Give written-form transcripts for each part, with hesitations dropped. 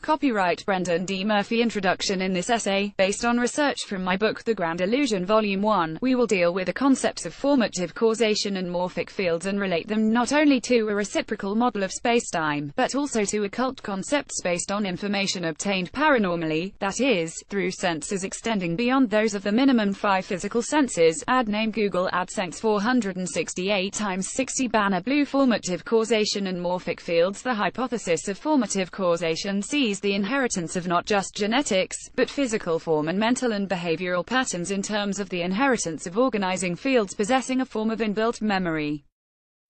Copyright Brendan D. Murphy. Introduction. In this essay, based on research from my book The Grand Illusion Volume 1, we will deal with the concepts of formative, causation and morphic fields and relate them not only to a reciprocal model of spacetime, but also to occult concepts based on information obtained paranormally, that is, through senses extending beyond those of the minimum 5 physical senses. Ad name Google AdSense 468 x 60 banner blue. Formative causation and morphic fields. The hypothesis of formative causation sees the inheritance of not just genetics, but physical form and mental and behavioral patterns in terms of the inheritance of organizing fields possessing a form of inbuilt memory.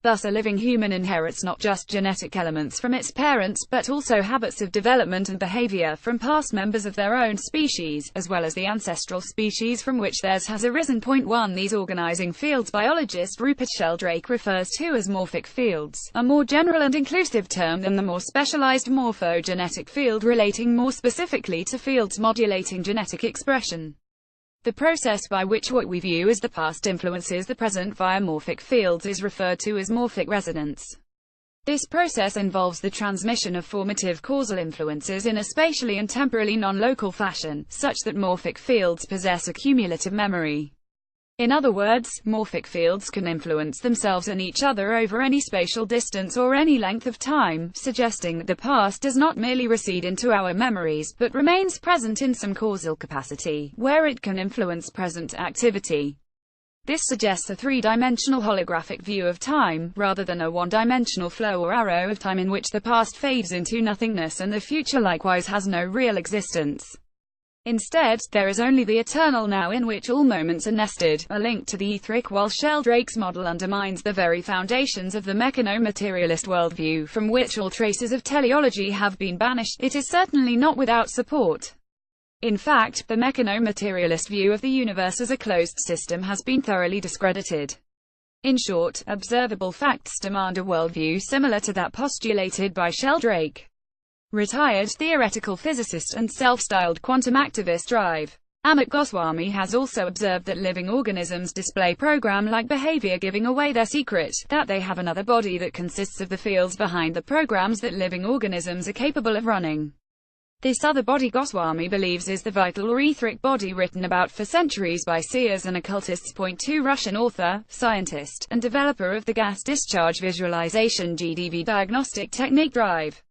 Thus a living human inherits not just genetic elements from its parents, but also habits of development and behavior from past members of their own species, as well as the ancestral species from which theirs has arisen. Point 1. These organizing fields biologist Rupert Sheldrake refers to as morphic fields, a more general and inclusive term than the more specialized morphogenetic field, relating more specifically to fields modulating genetic expression. The process by which what we view as the past influences the present via morphic fields is referred to as morphic resonance. This process involves the transmission of formative causal influences in a spatially and temporally non-local fashion, such that morphic fields possess a cumulative memory. In other words, morphic fields can influence themselves and each other over any spatial distance or any length of time, suggesting that the past does not merely recede into our memories, but remains present in some causal capacity, where it can influence present activity. This suggests a three-dimensional holographic view of time, rather than a one-dimensional flow or arrow of time in which the past fades into nothingness and the future likewise has no real existence. Instead, there is only the eternal now in which all moments are nested, a link to the etheric. While Sheldrake's model undermines the very foundations of the mechano-materialist worldview from which all traces of teleology have been banished, it is certainly not without support. In fact, the mechano-materialist view of the universe as a closed system has been thoroughly discredited. In short, observable facts demand a worldview similar to that postulated by Sheldrake. Retired theoretical physicist and self-styled quantum activist Drive Amit Goswami has also observed that living organisms display program-like behavior, giving away their secret, that they have another body that consists of the fields behind the programs that living organisms are capable of running. This other body, Goswami believes, is the vital or etheric body written about for centuries by seers and occultists. Point 2. Russian author, scientist, and developer of the gas discharge visualization (GDV) diagnostic technique Drive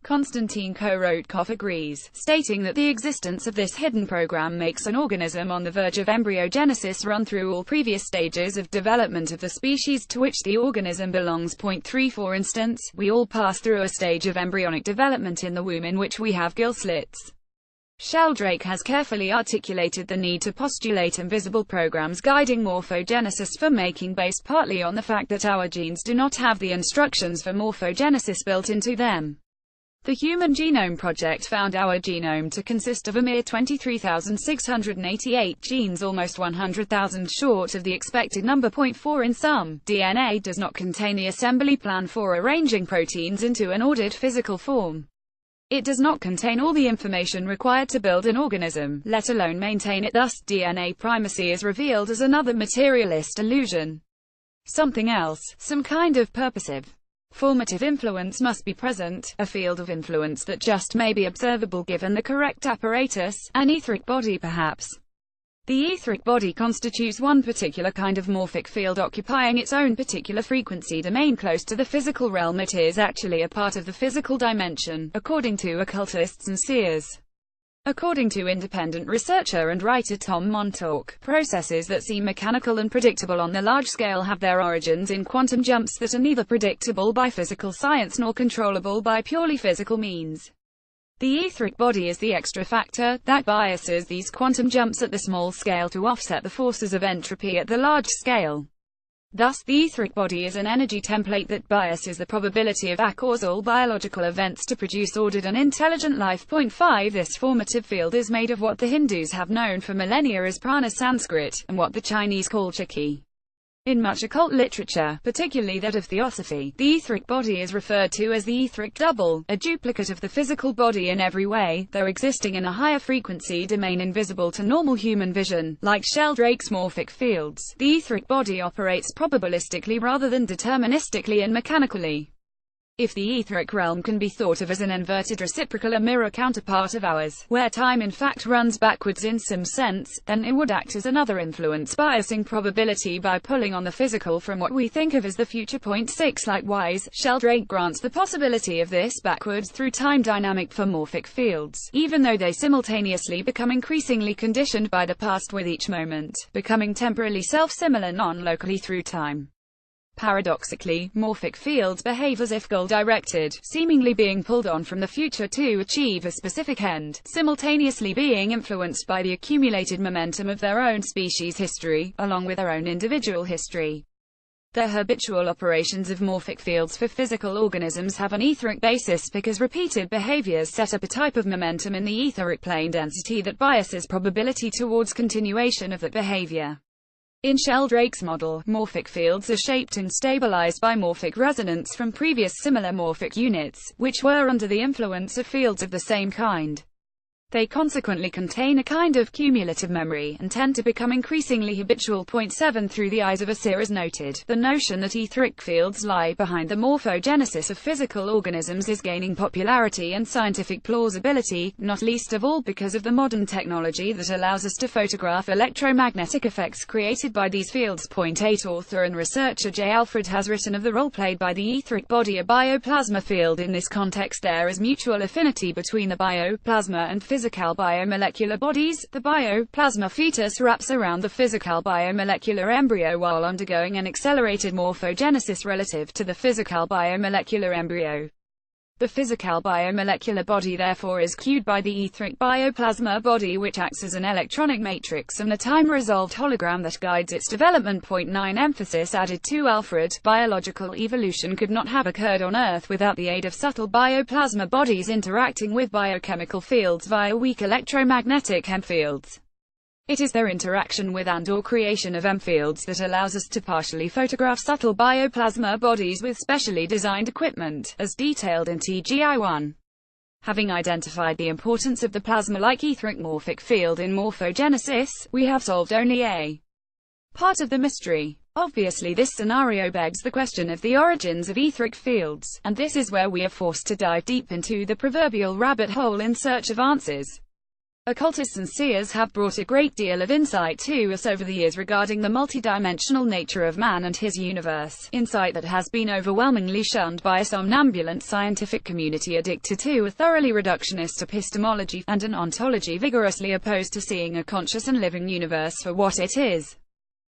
Konstantin Korotkov agrees, stating that the existence of this hidden program makes an organism on the verge of embryogenesis run through all previous stages of development of the species to which the organism belongs. Point 3. For instance, we all pass through a stage of embryonic development in the womb in which we have gill slits. Sheldrake has carefully articulated the need to postulate invisible programs guiding morphogenesis for making, based partly on the fact that our genes do not have the instructions for morphogenesis built into them. The Human Genome Project found our genome to consist of a mere 23,688 genes, almost 100,000 short of the expected number. Point 4. In sum, DNA does not contain the assembly plan for arranging proteins into an ordered physical form. It does not contain all the information required to build an organism, let alone maintain it. Thus, DNA primacy is revealed as another materialist illusion. Something else, some kind of purposive, formative influence must be present, a field of influence that just may be observable given the correct apparatus, an etheric body perhaps. The etheric body constitutes one particular kind of morphic field occupying its own particular frequency domain close to the physical realm. It is actually a part of the physical dimension, according to occultists and seers. According to independent researcher and writer Tom Montauk, processes that seem mechanical and predictable on the large scale have their origins in quantum jumps that are neither predictable by physical science nor controllable by purely physical means. The etheric body is the extra factor that biases these quantum jumps at the small scale to offset the forces of entropy at the large scale. Thus, the etheric body is an energy template that biases the probability of acausal biological events to produce ordered and intelligent life. Point 5. This formative field is made of what the Hindus have known for millennia as prana Sanskrit, and what the Chinese call chi. In much occult literature, particularly that of theosophy, the etheric body is referred to as the etheric double, a duplicate of the physical body in every way, though existing in a higher frequency domain invisible to normal human vision. Like Sheldrake's morphic fields, the etheric body operates probabilistically rather than deterministically and mechanically. If the etheric realm can be thought of as an inverted reciprocal or mirror counterpart of ours, where time in fact runs backwards in some sense, then it would act as another influence biasing probability by pulling on the physical from what we think of as the future. Point 6. Likewise, Sheldrake grants the possibility of this backwards through time dynamic for morphic fields, even though they simultaneously become increasingly conditioned by the past with each moment, becoming temporally self-similar non-locally through time. Paradoxically, morphic fields behave as if goal-directed, seemingly being pulled on from the future to achieve a specific end, simultaneously being influenced by the accumulated momentum of their own species history, along with their own individual history. The habitual operations of morphic fields for physical organisms have an etheric basis because repeated behaviors set up a type of momentum in the etheric plane density that biases probability towards continuation of that behavior. In Sheldrake's model, morphic fields are shaped and stabilized by morphic resonance from previous similar morphic units, which were under the influence of fields of the same kind. They consequently contain a kind of cumulative memory, and tend to become increasingly habitual. Point 7. Through the eyes of Asir is noted, the notion that etheric fields lie behind the morphogenesis of physical organisms is gaining popularity and scientific plausibility, not least of all because of the modern technology that allows us to photograph electromagnetic effects created by these fields. Point 8. Author and researcher J. Alfred has written of the role played by the etheric body, a bioplasma field. In this context there is mutual affinity between the bioplasma and physical biomolecular bodies. The bioplasma fetus wraps around the physical biomolecular embryo while undergoing an accelerated morphogenesis relative to the physical biomolecular embryo. The physical biomolecular body therefore is cued by the etheric bioplasma body, which acts as an electronic matrix and a time-resolved hologram that guides its development. Point 9. Emphasis added to Alfred, biological evolution could not have occurred on Earth without the aid of subtle bioplasma bodies interacting with biochemical fields via weak electromagnetic EM fields. It is their interaction with and/or creation of EM fields that allows us to partially photograph subtle bioplasma bodies with specially designed equipment, as detailed in TGI 1. Having identified the importance of the plasma-like etheric morphic field in morphogenesis, we have solved only a part of the mystery. Obviously this scenario begs the question of the origins of etheric fields, and this is where we are forced to dive deep into the proverbial rabbit hole in search of answers. Occultists and seers have brought a great deal of insight to us over the years regarding the multidimensional nature of man and his universe, insight that has been overwhelmingly shunned by a somnambulant scientific community addicted to a thoroughly reductionist epistemology, and an ontology vigorously opposed to seeing a conscious and living universe for what it is.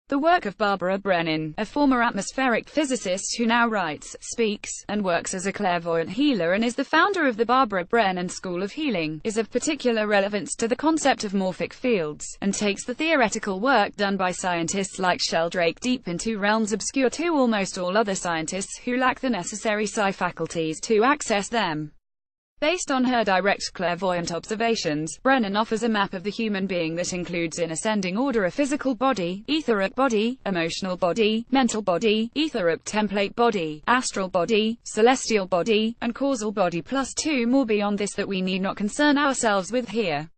The work of Barbara Brennan, a former atmospheric physicist who now writes, speaks, and works as a clairvoyant healer and is the founder of the Barbara Brennan School of Healing, is of particular relevance to the concept of morphic fields, and takes the theoretical work done by scientists like Sheldrake deep into realms obscure to almost all other scientists who lack the necessary psi faculties to access them. Based on her direct clairvoyant observations, Brennan offers a map of the human being that includes in ascending order a physical body, etheric body, emotional body, mental body, etheric template body, astral body, celestial body, and causal body, plus 2 more beyond this that we need not concern ourselves with here.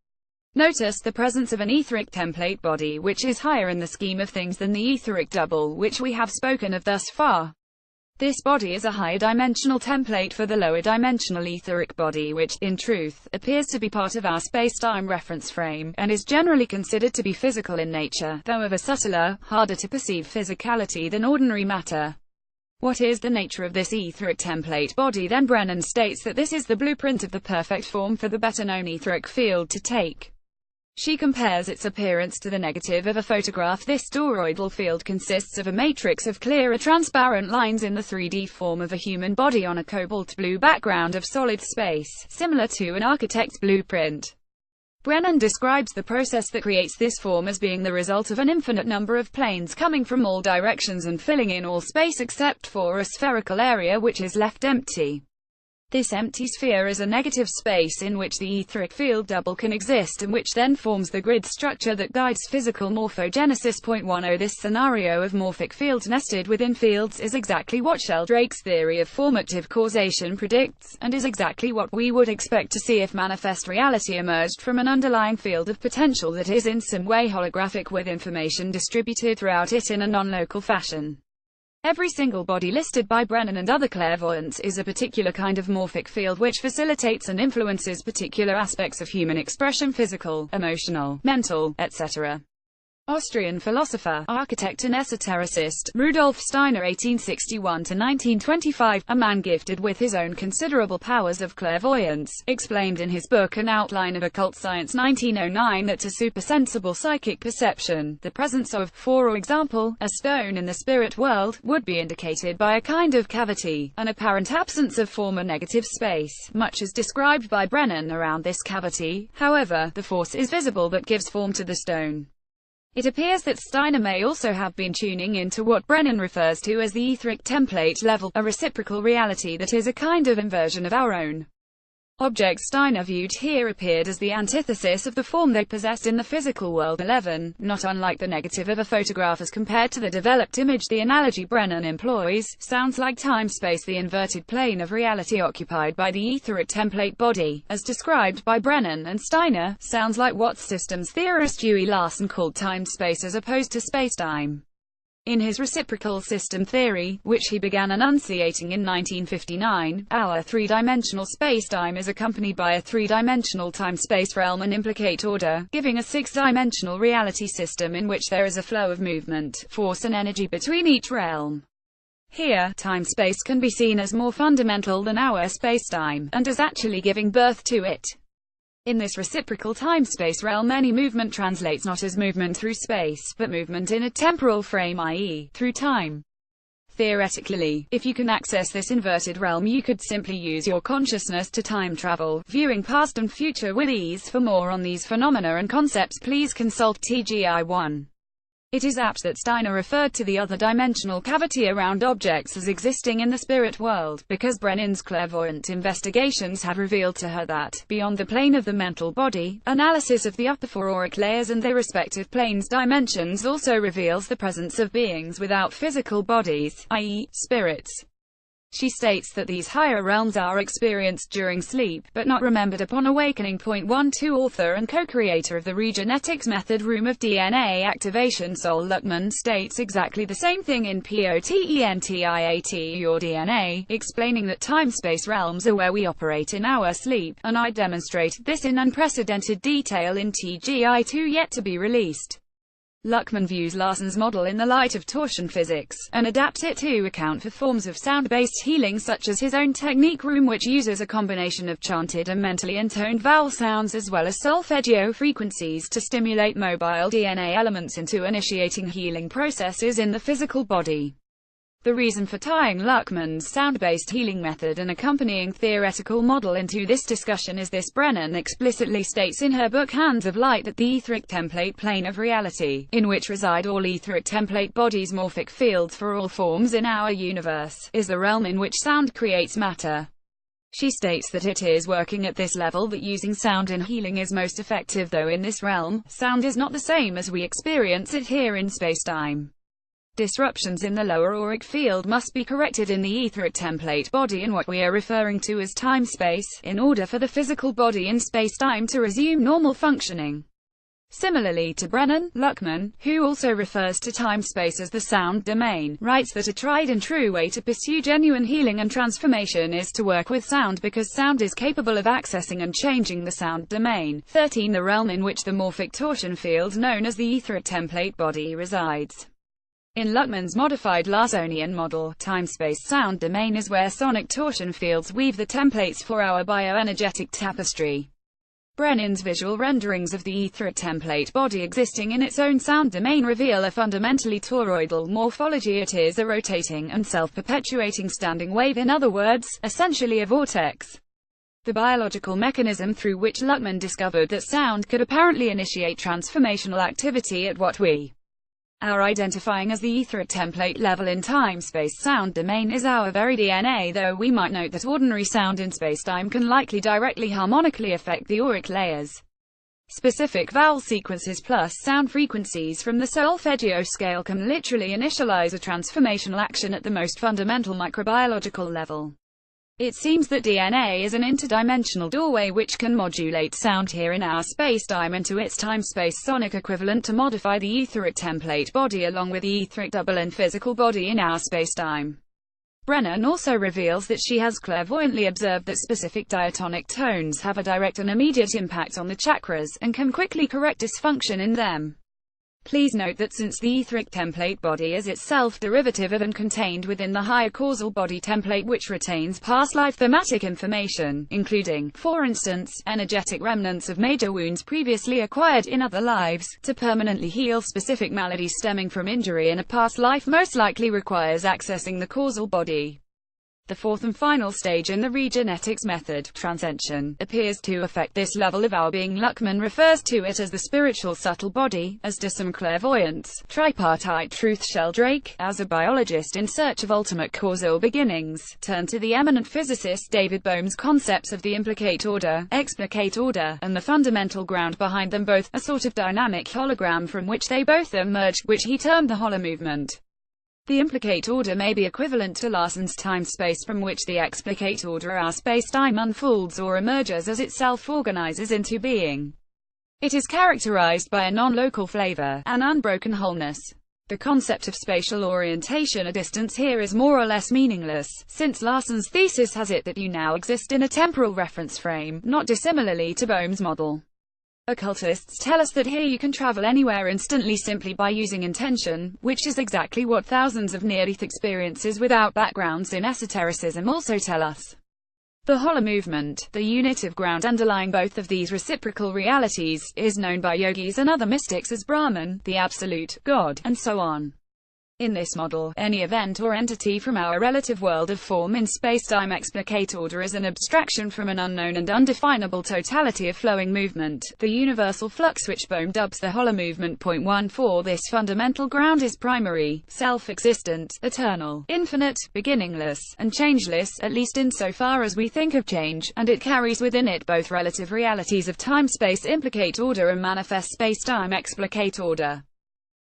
Notice the presence of an etheric template body, which is higher in the scheme of things than the etheric double, which we have spoken of thus far. This body is a higher dimensional template for the lower dimensional etheric body, which, in truth, appears to be part of our space-time reference frame, and is generally considered to be physical in nature, though of a subtler, harder to perceive physicality than ordinary matter. What is the nature of this etheric template body then? Brennan states that this is the blueprint of the perfect form for the better-known etheric field to take. She compares its appearance to the negative of a photograph. This toroidal field consists of a matrix of clear transparent lines in the 3D form of a human body on a cobalt blue background of solid space, similar to an architect's blueprint. Brennan describes the process that creates this form as being the result of an infinite number of planes coming from all directions and filling in all space except for a spherical area which is left empty. This empty sphere is a negative space in which the etheric field double can exist and which then forms the grid structure that guides physical morphogenesis. Point 10. This scenario of morphic fields nested within fields is exactly what Sheldrake's theory of formative causation predicts, and is exactly what we would expect to see if manifest reality emerged from an underlying field of potential that is in some way holographic with information distributed throughout it in a non-local fashion. Every single body listed by Brennan and other clairvoyants is a particular kind of morphic field which facilitates and influences particular aspects of human expression: physical, emotional, mental, etc. Austrian philosopher, architect and esotericist, Rudolf Steiner (1861–1925), a man gifted with his own considerable powers of clairvoyance, explained in his book An Outline of Occult Science 1909 that to supersensible psychic perception, the presence of, for example, a stone in the spirit world, would be indicated by a kind of cavity, an apparent absence of form or negative space, much as described by Brennan around this cavity. However, the force is visible that gives form to the stone. It appears that Steiner may also have been tuning into what Brennan refers to as the etheric template level, a reciprocal reality that is a kind of inversion of our own. Objects Steiner viewed here appeared as the antithesis of the form they possessed in the physical world. 11. Not unlike the negative of a photograph as compared to the developed image, the analogy Brennan employs sounds like time-space, the inverted plane of reality occupied by the etheric template body, as described by Brennan and Steiner, sounds like what systems theorist Huey Larson called time-space as opposed to space-time. In his reciprocal system theory, which he began enunciating in 1959, our three-dimensional spacetime is accompanied by a three-dimensional time-space realm and implicate order, giving a six-dimensional reality system in which there is a flow of movement, force and energy between each realm. Here, time-space can be seen as more fundamental than our spacetime, and as actually giving birth to it. In this reciprocal time-space realm, any movement translates not as movement through space, but movement in a temporal frame, i.e., through time. Theoretically, if you can access this inverted realm, you could simply use your consciousness to time travel, viewing past and future with ease. For more on these phenomena and concepts, please consult TGI 1. It is apt that Steiner referred to the other dimensional cavity around objects as existing in the spirit world, because Brennan's clairvoyant investigations have revealed to her that, beyond the plane of the mental body, analysis of the upper four auric layers and their respective planes' dimensions also reveals the presence of beings without physical bodies, i.e., spirits. She states that these higher realms are experienced during sleep, but not remembered upon awakening. 12. Author and co-creator of the Regenetics Method Room of DNA Activation, Sol Luckman, states exactly the same thing in POTENTIAT Your DNA, explaining that time-space realms are where we operate in our sleep, and I demonstrated this in unprecedented detail in TGI 2 yet to be released. Luckman views Larson's model in the light of torsion physics, and adapts it to account for forms of sound-based healing such as his own technique room, which uses a combination of chanted and mentally intoned vowel sounds as well as solfeggio frequencies to stimulate mobile DNA elements into initiating healing processes in the physical body. The reason for tying Luckman's sound-based healing method and accompanying theoretical model into this discussion is this: Brennan explicitly states in her book Hands of Light that the etheric template plane of reality, in which reside all etheric template bodies, morphic fields for all forms in our universe, is the realm in which sound creates matter. She states that it is working at this level that using sound in healing is most effective, though in this realm, sound is not the same as we experience it here in spacetime. Disruptions in the lower auric field must be corrected in the etheric template body in what we are referring to as time-space, in order for the physical body in spacetime to resume normal functioning. Similarly to Brennan, Luckman, who also refers to time-space as the sound domain, writes that a tried and true way to pursue genuine healing and transformation is to work with sound, because sound is capable of accessing and changing the sound domain. 13. The realm in which the morphic torsion field known as the etheric template body resides. In Luckman's modified Larsonian model, time-space sound domain is where sonic torsion fields weave the templates for our bioenergetic tapestry. Brennan's visual renderings of the etheric template body existing in its own sound domain reveal a fundamentally toroidal morphology. It is a rotating and self-perpetuating standing wave, in other words, essentially a vortex. The biological mechanism through which Luckman discovered that sound could apparently initiate transformational activity at what we are identifying as the etheric template level in time-space sound domain is our very DNA, though we might note that ordinary sound in spacetime can likely directly harmonically affect the auric layers. Specific vowel sequences plus sound frequencies from the solfeggio scale can literally initialize a transformational action at the most fundamental microbiological level. It seems that DNA is an interdimensional doorway which can modulate sound here in our spacetime into its time-space sonic equivalent to modify the etheric template body along with the etheric double and physical body in our spacetime. Brennan also reveals that she has clairvoyantly observed that specific diatonic tones have a direct and immediate impact on the chakras, and can quickly correct dysfunction in them. Please note that since the etheric template body is itself derivative of and contained within the higher causal body template which retains past life thematic information, including, for instance, energetic remnants of major wounds previously acquired in other lives, to permanently heal specific maladies stemming from injury in a past life most likely requires accessing the causal body. The fourth and final stage in the regenetics method, transcension, appears to affect this level of our being. Luckman refers to it as the spiritual subtle body, as do some clairvoyants. Tripartite truth. Sheldrake, as a biologist in search of ultimate causal beginnings, turned to the eminent physicist David Bohm's concepts of the implicate order, explicate order, and the fundamental ground behind them both, a sort of dynamic hologram from which they both emerged, which he termed the holo movement. The implicate order may be equivalent to Larson's time-space from which the explicate order our space-time unfolds or emerges as it self-organizes into being. It is characterized by a non-local flavor, an unbroken wholeness. The concept of spatial orientation or distance here is more or less meaningless, since Larson's thesis has it that you now exist in a temporal reference frame, not dissimilarly to Bohm's model. Occultists tell us that here you can travel anywhere instantly simply by using intention, which is exactly what thousands of near-death experiences without backgrounds in esotericism also tell us. The holo movement, the unit of ground underlying both of these reciprocal realities, is known by yogis and other mystics as Brahman, the Absolute, God, and so on. In this model, any event or entity from our relative world of form in spacetime explicate order is an abstraction from an unknown and undefinable totality of flowing movement, the universal flux which Bohm dubs the holo movement. 14. This fundamental ground is primary, self-existent, eternal, infinite, beginningless, and changeless, at least insofar as we think of change, and it carries within it both relative realities of time-space implicate order and manifest spacetime explicate order.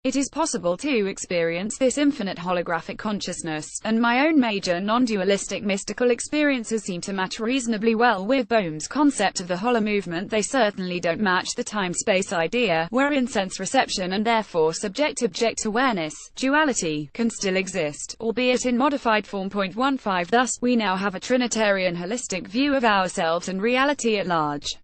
It is possible to experience this infinite holographic consciousness, and my own major non-dualistic mystical experiences seem to match reasonably well with Bohm's concept of the holo movement. They certainly don't match the time-space idea, wherein sense reception and therefore subject-object awareness, duality, can still exist, albeit in modified form. 15. Thus, we now have a Trinitarian holistic view of ourselves and reality at large.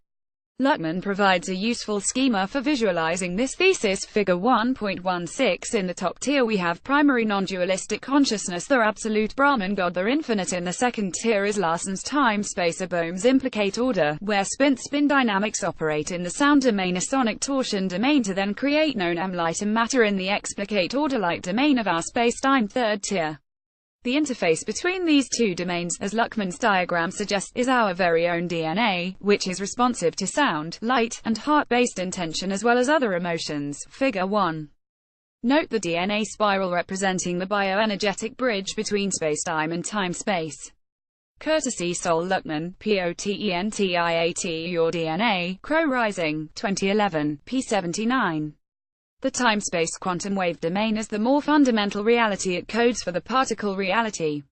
Luckman provides a useful schema for visualizing this thesis. Figure 1.16. In the top tier we have primary non-dualistic consciousness, the absolute Brahman God. The infinite in the second tier is Larson's time-space or Bohm's implicate order, where spin dynamics operate in the sound domain, a sonic torsion domain to then create known light and matter in the explicate order light domain of our space-time. Third tier. The interface between these two domains, as Luckman's diagram suggests, is our very own DNA, which is responsive to sound, light, and heart-based intention as well as other emotions. Figure 1. Note the DNA spiral representing the bioenergetic bridge between spacetime and time-space. Courtesy Sol Luckman, POTENTIAT. Your DNA, Crow Rising, 2011, p79. The time-space quantum wave domain is the more fundamental reality it codes for the particle reality.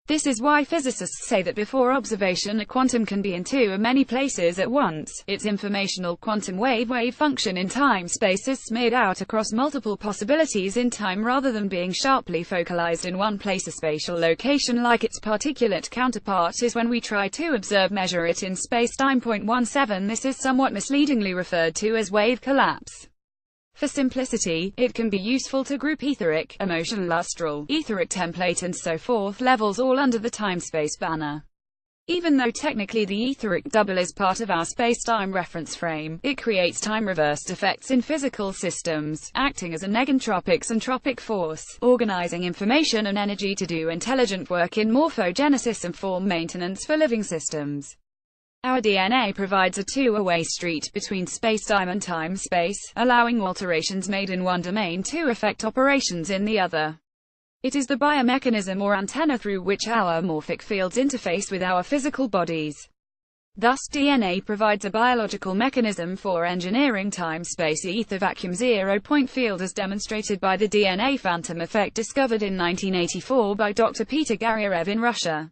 This is why physicists say that before observation a quantum can be in two or many places at once. Its informational quantum wave function in time-space is smeared out across multiple possibilities in time rather than being sharply focalized in one place. A spatial location like its particulate counterpart is when we try to measure it in space-time. 17. This is somewhat misleadingly referred to as wave collapse. For simplicity, it can be useful to group etheric, emotional, astral, etheric template and so forth levels all under the time-space banner. Even though technically the etheric double is part of our space-time reference frame, it creates time-reversed effects in physical systems, acting as a negentropic-centropic force, organizing information and energy to do intelligent work in morphogenesis and form maintenance for living systems. Our DNA provides a two-way street between spacetime and time-space, allowing alterations made in one domain to affect operations in the other. It is the biomechanism or antenna through which our morphic fields interface with our physical bodies. Thus, DNA provides a biological mechanism for engineering time-space ether vacuum zero-point field as demonstrated by the DNA phantom effect discovered in 1984 by Dr. Peter Garyarev in Russia.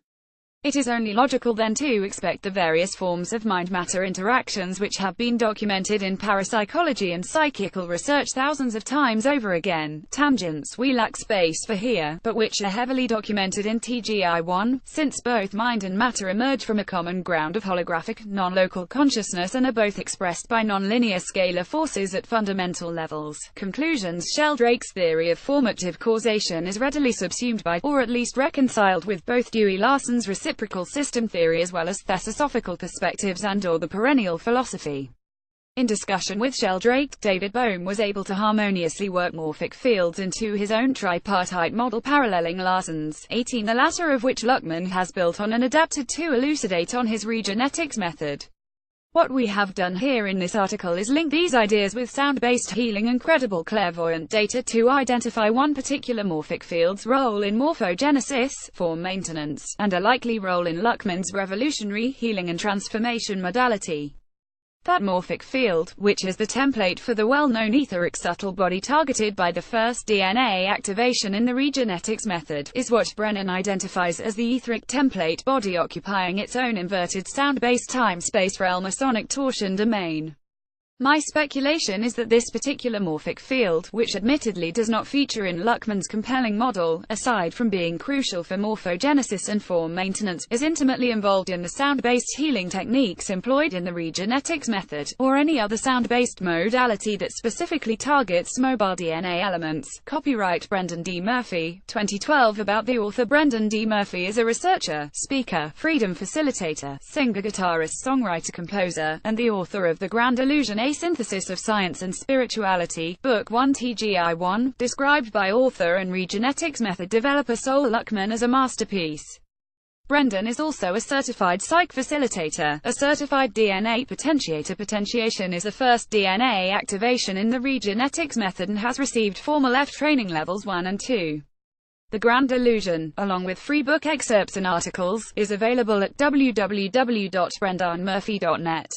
It is only logical then to expect the various forms of mind-matter interactions which have been documented in parapsychology and psychical research thousands of times over again, tangents we lack space for here, but which are heavily documented in TGI-1, since both mind and matter emerge from a common ground of holographic, non-local consciousness and are both expressed by non-linear scalar forces at fundamental levels. Conclusions: Sheldrake's theory of formative causation is readily subsumed by, or at least reconciled with, both Dewey-Larson's reciprocal system theory as well as theosophical perspectives and/or the perennial philosophy. In discussion with Sheldrake, David Bohm was able to harmoniously work morphic fields into his own tripartite model paralleling Larson's, 18, the latter of which Luckman has built on and adapted to elucidate on his regenetics method. What we have done here in this article is link these ideas with sound-based healing and credible clairvoyant data to identify one particular morphic field's role in morphogenesis, form maintenance, and a likely role in Luckman's revolutionary healing and transformation modality. That morphic field, which is the template for the well-known etheric subtle body targeted by the first DNA activation in the regenetics method, is what Brennan identifies as the etheric template body occupying its own inverted sound-based time-space realm, a sonic torsion domain. My speculation is that this particular morphic field, which admittedly does not feature in Luckman's compelling model, aside from being crucial for morphogenesis and form maintenance, is intimately involved in the sound-based healing techniques employed in the regenetics method, or any other sound-based modality that specifically targets mobile DNA elements. Copyright Brendan D. Murphy, 2012. About the author: Brendan D. Murphy is a researcher, speaker, freedom facilitator, singer, guitarist, songwriter, composer, and the author of The Grand Illusion, A Synthesis of Science and Spirituality, Book 1 TGI-1, described by author and regenetics method developer Sol Luckman as a masterpiece. Brendan is also a certified psych facilitator, a certified DNA potentiator. Potentiation is the first DNA activation in the regenetics method and has received formal F training levels 1 and 2. The Grand Illusion, along with free book excerpts and articles, is available at www.brendanmurphy.net.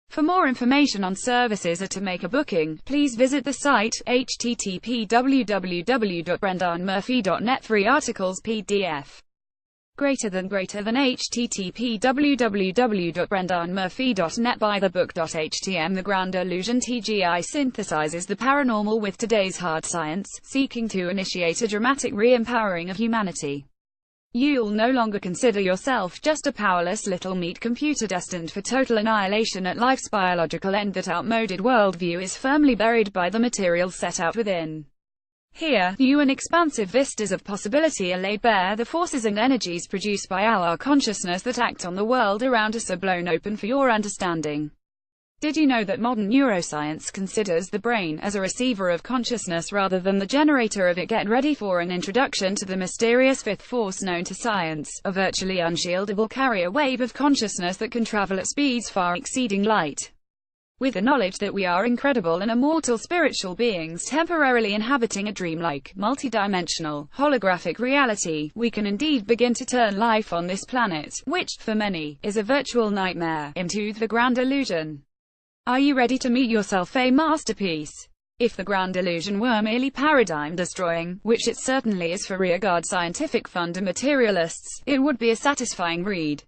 For more information on services or to make a booking, please visit the site, http://www.brendanmurphy.net. Free articles PDF. >= http://www.brendanmurphy.net. The Grand Illusion TGI synthesizes the paranormal with today's hard science, seeking to initiate a dramatic re-empowering of humanity. You'll no longer consider yourself just a powerless little meat computer destined for total annihilation at life's biological end. That outmoded worldview is firmly buried by the materials set out within. Here, new and expansive vistas of possibility are laid bare, the forces and energies produced by our consciousness that act on the world around us are blown open for your understanding. Did you know that modern neuroscience considers the brain as a receiver of consciousness rather than the generator of it? Get ready for an introduction to the mysterious fifth force known to science, a virtually unshieldable carrier wave of consciousness that can travel at speeds far exceeding light. With the knowledge that we are incredible and immortal spiritual beings temporarily inhabiting a dreamlike, multidimensional, holographic reality, we can indeed begin to turn life on this planet, which, for many, is a virtual nightmare, into the grand illusion. Are you ready to meet yourself a masterpiece? If the Grand Illusion were merely paradigm-destroying, which it certainly is for rearguard scientific fundamentalist, it would be a satisfying read.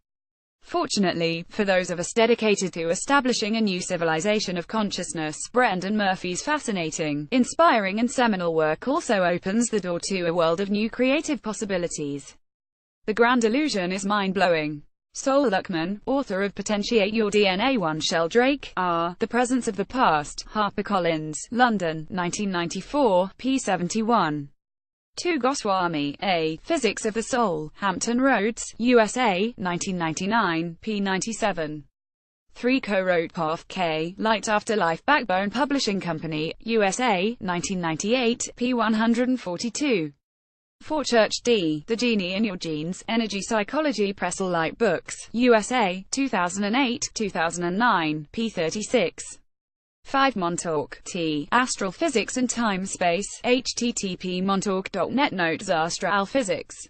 Fortunately, for those of us dedicated to establishing a new civilization of consciousness, Brendan Murphy's fascinating, inspiring and seminal work also opens the door to a world of new creative possibilities. The Grand Illusion is mind-blowing. Sol Luckman, author of Potentiate Your DNA. 1 Sheldrake, R. The Presence of the Past, HarperCollins, London, 1994, p. 71. 2 Goswami, A. Physics of the Soul, Hampton Roads, USA, 1999, p. 97. 3 Co-wrote Path, K. Light Afterlife, Backbone Publishing Company, USA, 1998, p. 142. 4 Church, D. The Genie in Your Genes, Energy Psychology Press. Light Books, USA, 2008, 2009, p. 36. 5 Montauk, T. Astral Physics and Time Space, http://montauk.net. Notes Astral Physics.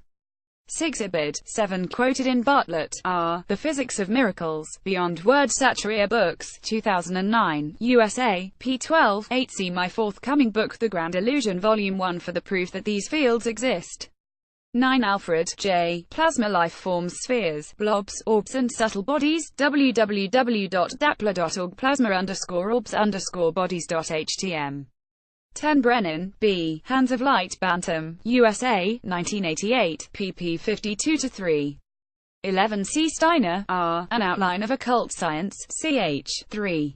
6 Ibid. 7 Quoted in Bartlett, R. The Physics of Miracles, Beyond Words. Satria Books, 2009, USA, p. 12. 8 See my forthcoming book The Grand Illusion Volume 1 for the proof that these fields exist. 9. Alfred J. Plasma life forms spheres, blobs, orbs and subtle bodies. www.dappler.org plasma_orbs_bodies.htm 10. Brennan, B. Hands of Light, Bantam, USA, 1988, pp. 52-3. 11. C. Steiner, R. An Outline of Occult Science, ch. 3.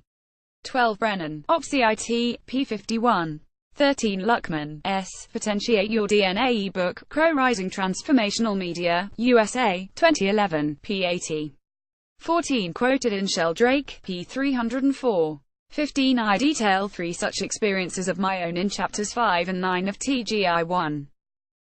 12. Brennan, OpsCit, p. 51. 13. Luckman, S. Potentiate Your DNA ebook, Crow Rising Transformational Media, USA, 2011, p. 80. 14. Quoted in Sheldrake, p. 304. 15. I detail 3 such experiences of my own in chapters 5 and 9 of TGI 1.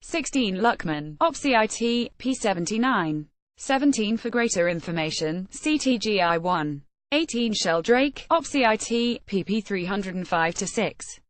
16. Luckman, OpsCit, p. 79. 17. For greater information, see TGI 1. 18. Sheldrake, OpsCit, pp. 305-6.